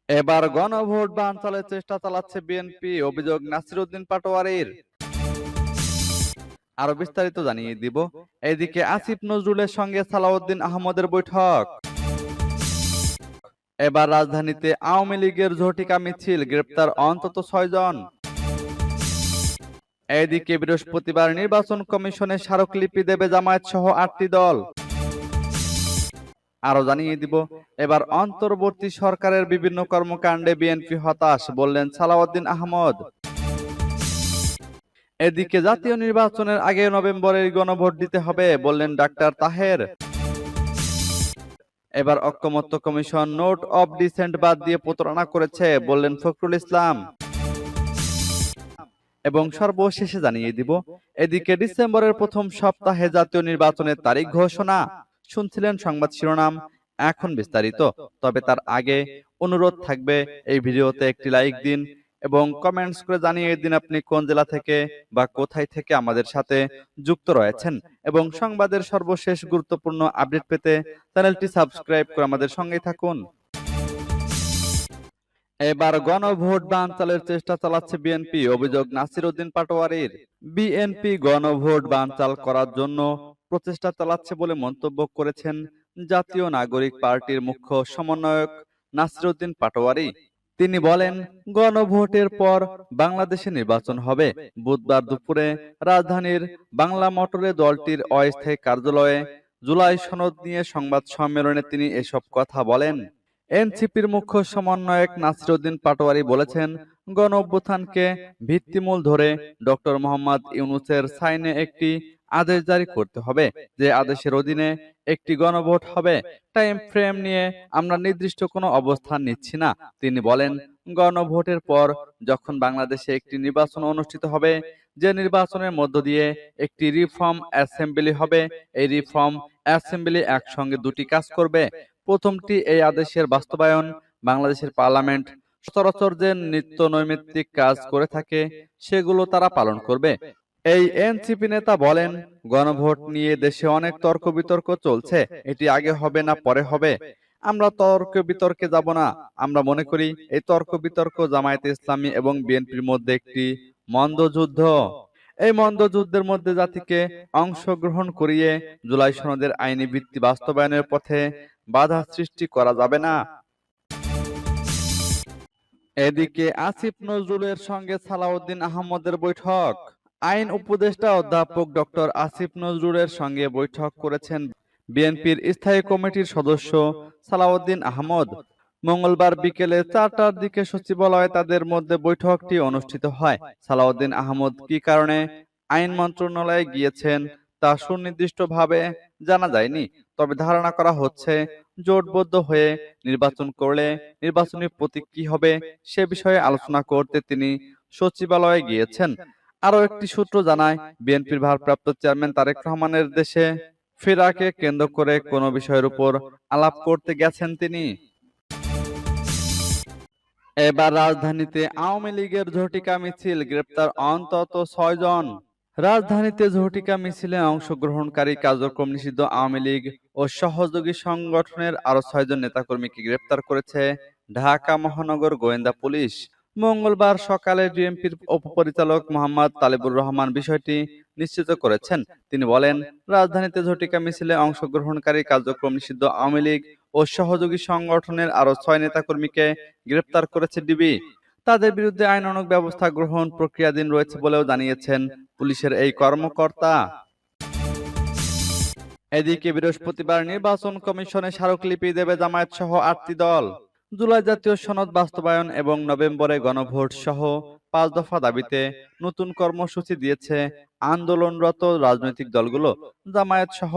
এবার গণভোট বানচালের চেষ্টা চালাচ্ছে বিএনপি, অভিযোগ নাসির উদ্দিন পাটোয়ারির। আরো বিস্তারিত জানিয়ে দিব। এদিকে আসিফ নজরুলের সঙ্গে সালাউদ্দিন আহমদের বৈঠক। এবার রাজধানীতে আওয়ামী লীগের ঝটিকা মিছিল, গ্রেপ্তার অন্তত 6 জন। এদিকে বৃহস্পতিবার নির্বাচন কমিশনে স্মারকলিপি দেবে জামায়াত সহ 8টি দল। আরো জানিয়ে দিব, এবার অন্তর্বর্তী সরকারের বিভিন্ন কর্মকাণ্ডে বিএনপি হতাশ, বললেন সালাউদ্দিন আহমদ। এদিকে জাতীয় নির্বাচনের আগে নভেম্বরে গণভোট দিতে হবে, বললেন ডাক্তার তাহের। এবার ঐকমত্য কমিশন নোট অব ডিসেন্ট বাদ দিয়ে প্রতারণা করেছে, বললেন ফখরুল ইসলাম। এবং সর্বশেষে জানিয়ে দিব, এদিকে ডিসেম্বরের প্রথম সপ্তাহে জাতীয় নির্বাচনের তারিখ ঘোষণা। শুনছিলেন সংবাদ শিরোনাম, এখন বিস্তারিত। তবে তার আগে অনুরোধ থাকবে, এই ভিডিওতে একটি লাইক দিন এবং কমেন্টস করে জানিয়ে দিন আপনি কোন জেলা থেকে বা কোথায় থেকে আমাদের সাথে যুক্ত রয়েছেন। এবং সংবাদের সর্বশেষ গুরুত্বপূর্ণ আপডেট পেতে চ্যানেলটি সাবস্ক্রাইব করে আমাদের সঙ্গেই থাকুন। এবার গণভোট বানচালের চেষ্টা চালাচ্ছে বিএনপি, অভিযোগ নাসির উদ্দিন পাটোয়ারির। বিএনপি গণভোট বানচাল করার জন্য প্রচেষ্টা চালাচ্ছে বলে মন্তব্য করেছেন জাতীয় নাগরিক পার্টির মুখ্য সমন্বয়ক নাসির উদ্দিন পাটোয়ারি। তিনি বলেন, গণভোটের পর বাংলাদেশে নির্বাচন হবে। বুধবার দুপুরে রাজধানীর বাংলা মোটরে দলটির অস্থায়ী কার্যালয়ে জুলাই সনদ নিয়ে সংবাদ সম্মেলনে তিনি এসব কথা বলেন। এনসিপির মুখ্য সমন্বয়ক নাসির উদ্দিন পাটোয়ারি বলেছেন, গণ অভ্যুত্থানকে ভিত্তিমূল ধরে ডক্টর মোহাম্মদ ইউনূসের সাইনে একটি আদেশ জারি করতে হবে, যে আদেশের অধীনে একটি গণভোট হবে। টাইম ফ্রেম নিয়ে আমরা নির্দিষ্ট কোনো অবস্থান নিচ্ছি না। তিনি বলেন, গণভোটের পর যখন বাংলাদেশে একটি নির্বাচন অনুষ্ঠিত হবে, যে নির্বাচনের মধ্য দিয়ে একটি রিফর্ম অ্যাসেম্বলি হবে, এই রিফর্ম অ্যাসেম্বলি একসঙ্গে দুটি কাজ করবে। প্রথমটি, এই আদেশের বাস্তবায়ন। বাংলাদেশের পার্লামেন্ট সচরাচর যে নিত্য নৈমিত্তিক কাজ করে থাকে সেগুলো তারা পালন করবে। এই এনসিপি নেতা বলেন, গণভোট নিয়ে দেশে অনেক তর্ক বিতর্ক চলছে, এটি আগে হবে না পরে হবে। আমরা তর্ক বিতর্কে যাব না। আমরা মনে করি এই তর্ক বিতর্ক জামায়াতে ইসলামী এবং বিএনপির মধ্যে একটি মন্দ যুদ্ধ। এই মন্দ যুদ্ধের মধ্যে জাতিকে অংশগ্রহণ করিয়ে জুলাই সনদের আইনি ভিত্তি বাস্তবায়নের পথে বাধা সৃষ্টি করা যাবে না। এদিকে আসিফ নজরুলের সঙ্গে সালাউদ্দিন আহমদের বৈঠক। আইন উপদেষ্টা অধ্যাপক ডক্টর আসিফ নজরুলের সঙ্গে বৈঠক করেছেন বিএনপির স্থায়ী কমিটির সদস্য সালাউদ্দিন আহমদ। মঙ্গলবার বিকেলে 4টার দিকে সচিবালয়ে তাদের মধ্যে বৈঠকটি অনুষ্ঠিত হয়। সালাউদ্দিন আহমদ কি কারণে আইন মন্ত্রণালয়ে গিয়েছেন তা সুনির্দিষ্টভাবে জানা যায়নি। তবে ধারণা করা হচ্ছে, জোটবদ্ধ হয়ে নির্বাচন করলে নির্বাচনী প্রতীক কি হবে সে বিষয়ে আলোচনা করতে তিনি সচিবালয়ে গিয়েছেন। আরও একটি সূত্র জানায়, বিএনপির ভারপ্রাপ্ত চেয়ারম্যান তারেক রহমানের দেশে ফেরাকে কেন্দ্র করে কোনো বিষয়ের উপর আলাপ করতে গেছেন তিনি। এবার রাজধানীতে আওয়ামী লীগের ঝটিকা মিছিল, গ্রেপ্তার অন্তত 6 জন। রাজধানীতে ঝটিকা মিছিলে অংশগ্রহণকারী কার্যক্রম নিষিদ্ধ আওয়ামী লীগ ও সহযোগী সংগঠনের আরো 6 জন নেতাকর্মীকে গ্রেপ্তার করেছে ঢাকা মহানগর গোয়েন্দা পুলিশ। মঙ্গলবার সকালে ডিএমপির উপপরিচালক মোহাম্মদ তালেবুর রহমান বিষয়টি নিশ্চিত করেছেন। তিনি বলেন, রাজধানীতে ঝটিকা মিছিলে অংশগ্রহণকারী কার্যক্রম নিষিদ্ধ আওয়ামী লীগ ও সহযোগী সংগঠনের আরো 6 নেতাকর্মীকে গ্রেপ্তার করেছে ডিবি। তাদের বিরুদ্ধে আইনানুগ ব্যবস্থা গ্রহণ প্রক্রিয়াধীন রয়েছে বলেও জানিয়েছেন পুলিশের এই কর্মকর্তা। এদিকে বৃহস্পতিবার নির্বাচন কমিশনে স্মারকলিপি দেবে জামায়াত সহ 8টি দল। জুলাই জাতীয় সনদ বাস্তবায়ন এবং নভেম্বরে গণভোট সহ 5 দফা দাবিতে নতুন কর্মসূচি দিয়েছে আন্দোলনরত রাজনৈতিক দলগুলো। জামায়াত সহ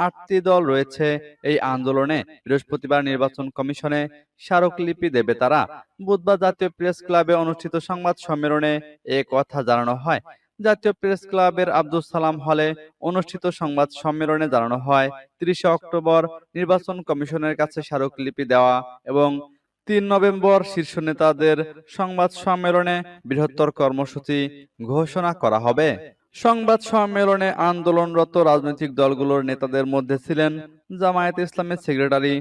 8টি দল রয়েছে এই আন্দোলনে। বৃহস্পতিবার নির্বাচন কমিশনে স্মারকলিপি দেবে তারা। বুধবার জাতীয় প্রেস ক্লাবে অনুষ্ঠিত সংবাদ সম্মেলনে এ কথা জানানো হয়। জাতীয় প্রেস ক্লাবের আব্দুল সালাম হলে অনুষ্ঠিত সংবাদ সম্মেলনে জানানো হয়, 30 অক্টোবর নির্বাচন কমিশনের কাছে স্মারকলিপি দেওয়া এবং 3 নভেম্বর শীর্ষ নেতাদের সংবাদ সম্মেলনে বৃহত্তর কর্মসূচি ঘোষণা করা হবে। সংবাদ সম্মেলনে আন্দোলনরত রাজনৈতিক দলগুলোর নেতাদের মধ্যে ছিলেন জামায়াতে ইসলামের সেক্রেটারি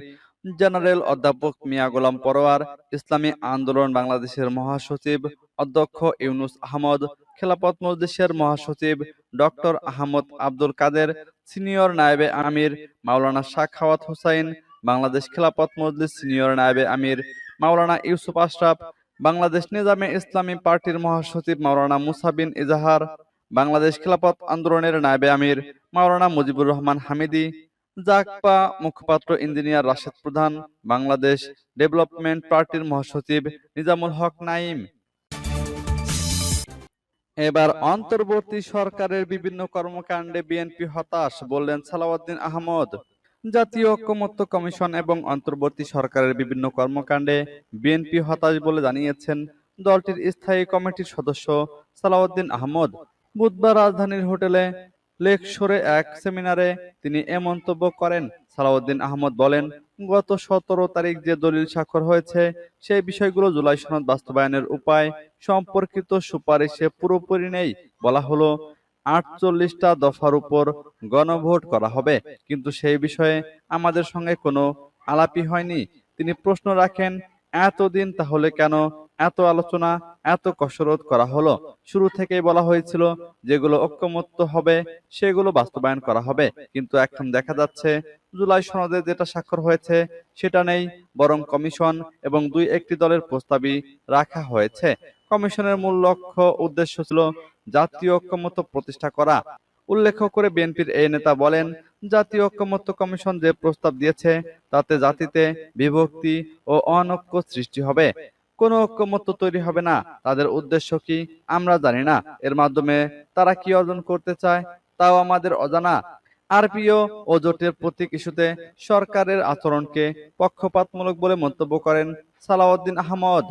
জেনারেল অধ্যাপক মিয়া গোলাম পরোয়ার, ইসলামী আন্দোলন বাংলাদেশের মহাসচিব অধ্যক্ষ ইউনুস আহমদ, খেলাফত মজলিসের মহাসচিব ডক্টর আহমদ আব্দুল কাদের, সিনিয়র নায়েবে আমির মাওলানা সাখাওয়াত হোসাইন, বাংলাদেশ খেলাফত মজলিস সিনিয়র নায়েবে আমির মাওলানা ইউসুফ আশরাফ, বাংলাদেশ নিজামে ইসলামী পার্টির মহাসচিব মাওলানা মুসা বিন ইজাহার, বাংলাদেশ খেলাফত আন্দোলনের নায়েবে আমির মাওলানা মুজিবুর রহমান হামিদি, জাকপা মুখপাত্র ইঞ্জিনিয়ার রাশেদ প্রধান, বাংলাদেশ ডেভেলপমেন্ট পার্টির মহাসচিব নিজামুল হক নাইম। এবার অন্তর্বর্তী সরকারের বিভিন্ন কর্মকাণ্ডে বিএনপি হতাশ, বললেন সালাউদ্দিন আহমদ। জাতীয় ঐকমত্য কমিশন এবং অন্তর্বর্তী সরকারের বিভিন্ন কর্মকাণ্ডে বিএনপি হতাশ বলে জানিয়েছেন দলটির স্থায়ী কমিটির সদস্য সালাউদ্দিন আহমদ। বুধবার রাজধানীর হোটেলে লেকশোরে এক সেমিনারে তিনি এ মন্তব্য করেন। সালাউদ্দিন আহমদ বলেন, গত 17 তারিখ যে দলিল স্বাক্ষর হয়েছে সেই বিষয়গুলো জুলাই সনদ বাস্তবায়নের উপায় সম্পর্কিত সুপারিশে পুরোপুরি নেই। বলা হলো 48টা দফার উপর গণভোট করা হবে, কিন্তু সেই বিষয়ে আমাদের সঙ্গে কোনো আলাপই হয়নি। তিনি প্রশ্ন রাখেন, এতদিন তাহলে কেন এত আলোচনা, এত কসরত করা হলো? শুরু থেকেই বলা হয়েছিল যেগুলো ঐকমত্য হবে সেগুলো বাস্তবায়ন করা হবে, কিন্তু এখন দেখা যাচ্ছে জুলাই সনদে যেটা স্বাক্ষর হয়েছে সেটা নেই, বরং কমিশন এবং 2-1টি দলের প্রস্তাবই রাখা হয়েছে। কমিশনের মূল লক্ষ্য উদ্দেশ্য ছিল জাতীয় ঐকমত্য প্রতিষ্ঠা করা। উল্লেখ করে বিএনপির এই নেতা বলেন, জাতীয় ঐকমত্য কমিশন যে প্রস্তাব দিয়েছে তাতে জাতিতে বিভক্তি ও অনৈক্য সৃষ্টি হবে, কোনো ঐকমত্য তৈরি হবে না। তাদের উদ্দেশ্য কি আমরা জানি না, এর মাধ্যমে তারা কি অর্জন করতে চায় তাও আমাদের অজানা। আরপিও ও জোটের প্রতীক ইস্যুতে সরকারের আচরণকে পক্ষপাতমূলক বলে মন্তব্য করেন সালাউদ্দিন আহমদ।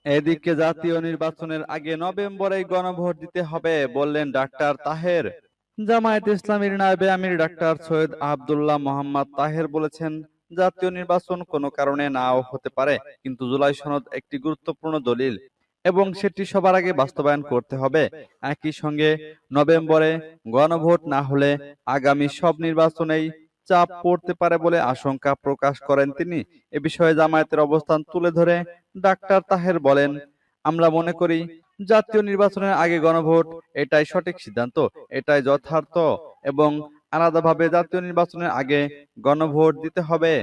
এদিকে জাতীয় নির্বাচনের আগে নভেম্বরেই গণভোট দিতে হবে, বললেন ডাক্তার তাহের। জামায়াত ইসলামীর নায়েবে আমির ডাক্তার সৈয়দ আব্দুল্লাহ মোহাম্মদ তাহের বলেছেন, জাতীয় নির্বাচন কোনো কারণে নাও হতে পারে, কিন্তু জুলাই সনদ একটি গুরুত্বপূর্ণ দলিল এবং সেটি সবার আগে বাস্তবায়ন করতে হবে। একই সঙ্গে নভেম্বরে গণভোট না হলে আগামী সব নির্বাচনেই চাপ পড়তে পারে বলে আশঙ্কা প্রকাশ করেন তিনি। এ বিষয়ে জামায়াতের অবস্থান তুলে ধরে ডাক্তার তাহের বলেন, আমরা মনে করি জাতীয় নির্বাচনের আগে গণভোট এটাই সঠিক সিদ্ধান্ত, এটাই যথার্থ এবং আলাদাভাবে জাতীয় নির্বাচনের আগে গণভোট দিতে হবে।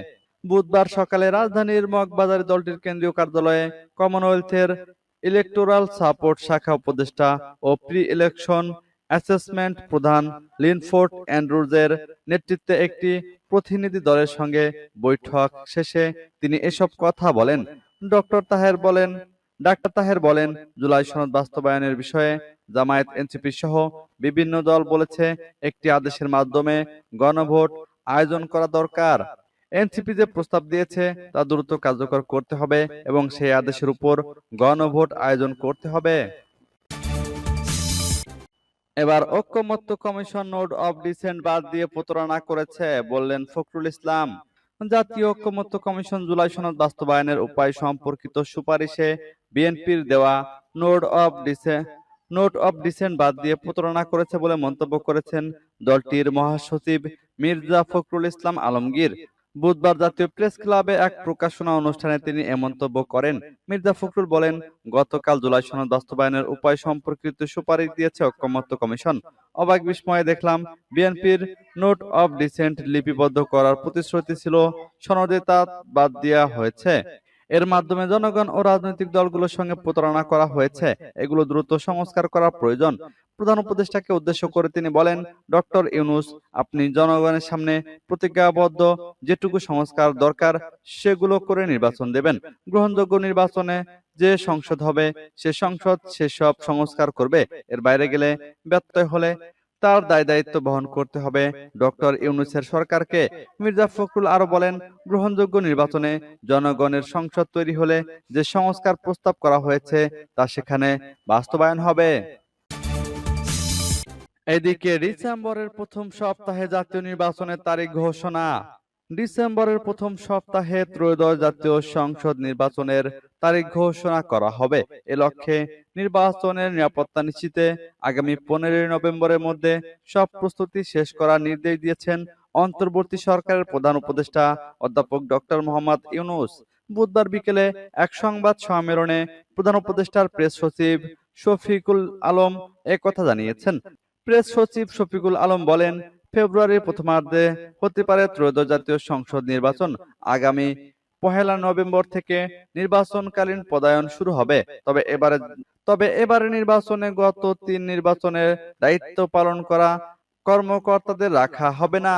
বুধবার সকালে রাজধানীর মগবাজারে দলটির কেন্দ্রীয় কার্যালয়ে কমনওয়েলথের ইলেকটোরাল সাপোর্ট শাখা উপদেষ্টা ও প্রি ইলেকশন অ্যাসেসমেন্ট প্রধান লিনফোর্ড অ্যান্ড্রুজের নেতৃত্বে একটি প্রতিনিধি দলের সঙ্গে বৈঠক শেষে তিনি এসব কথা বলেন। ডাক্তার তাহের বলেন, জুলাই সনদ বাস্তবায়নের বিষয়ে জামায়াত, এনসিপি সহ বিভিন্ন দল বলেছে একটি আদেশের মাধ্যমে গণভোট আয়োজন করা দরকার। এনসিপি যে প্রস্তাব দিয়েছে তা দ্রুত কার্যকর করতে হবে এবং সেই আদেশের উপর গণভোট আয়োজন করতে হবে। এবার ঐকমত্য কমিশন নোড অফ ডিসেন্ট বাদ দিয়ে প্রতারণা করেছে, বললেন ফখরুল ইসলাম। জাতীয় ঐকমত্য কমিশন জুলাই সনদ বাস্তবায়নের উপায় সম্পর্কিত সুপারিশে বিএনপির দেওয়া নোট অফ ডিসেন্ট বাদ দিয়ে প্রতারণা করেছে বলে মন্তব্য করেছেন দলটির মহাসচিব মির্জা ফখরুল ইসলাম আলমগীর। বুধবার জাতীয় প্রেস ক্লাবে এক প্রকাশনা অনুষ্ঠানে তিনি এ মন্তব্য করেন। মির্জা ফখরুল বলেন, গতকাল জুলাই সনদ বাস্তবায়নের উপায় সম্পর্কিত সুপারিশ দিয়েছে ঐকমত্য কমিশন। অবাক বিস্ময়ে দেখলাম বিএনপির নোট অফ ডিসেন্ট লিপিবদ্ধ করার প্রতিশ্রুতি ছিল, সনদে তা বাদ দেওয়া হয়েছে। এর মাধ্যমে জনগণ ও রাজনৈতিক দলগুলোর সঙ্গে প্রতারণা করা হয়েছে, এগুলো দ্রুত সংস্কার করা প্রয়োজন। প্রধান উপদেষ্টাকে উদ্দেশ্য করে তিনি বলেন, ডক্টর ইউনূস, আপনি জনগণের সামনে প্রতিজ্ঞাবদ্ধ, যেটুকু সংস্কার দরকার সেগুলো করে নির্বাচন দেবেন। গ্রহণযোগ্য নির্বাচনে যে সংসদ হবে সে সংসদ সেসব সংস্কার করবে, এর বাইরে গেলে ব্যত্যয় হলে তার দায় দায়িত্ব বহন করতে হবে ডক্টর ইউনূসের সরকারকে। মির্জা ফখরুল আরো বলেন, গ্রহণযোগ্য নির্বাচনে জনগণের সংসদ তৈরি হলে যে সংস্কার প্রস্তাব করা হয়েছে তা সেখানে বাস্তবায়ন হবে। এদিকে ডিসেম্বরের প্রথম সপ্তাহে জাতীয় নির্বাচনের তারিখ ঘোষণা। ডিসেম্বরের প্রথম সপ্তাহে ত্রয়োদশ জাতীয় সংসদ নির্বাচনের তারিখ ঘোষণা করা হবে। এ লক্ষ্যে নির্বাচনের নিরাপত্তা নিশ্চিতে আগামী 15 নভেম্বরের মধ্যে সব প্রস্তুতি শেষ করার নির্দেশ দিয়েছেন অন্তর্বর্তী সরকারের প্রধান উপদেষ্টা অধ্যাপক ডক্টর মোহাম্মদ ইউনূস। বুধবার বিকেলে এক সংবাদ সম্মেলনে প্রধান উপদেষ্টার প্রেস সচিব শফিকুল আলম একথা জানিয়েছেন। প্রেস সচিব শফিকুল আলম বলেন, ফেব্রুয়ারির প্রথমার্ধে হতে পারে ত্রয়োদশ জাতীয় সংসদ নির্বাচন। আগামী 1 নভেম্বর থেকে নির্বাচনকালীন পদায়ন শুরু হবে। তবে এবারে নির্বাচনে গত 3 নির্বাচনের দায়িত্ব পালন করা কর্মকর্তাদের রাখা হবে না।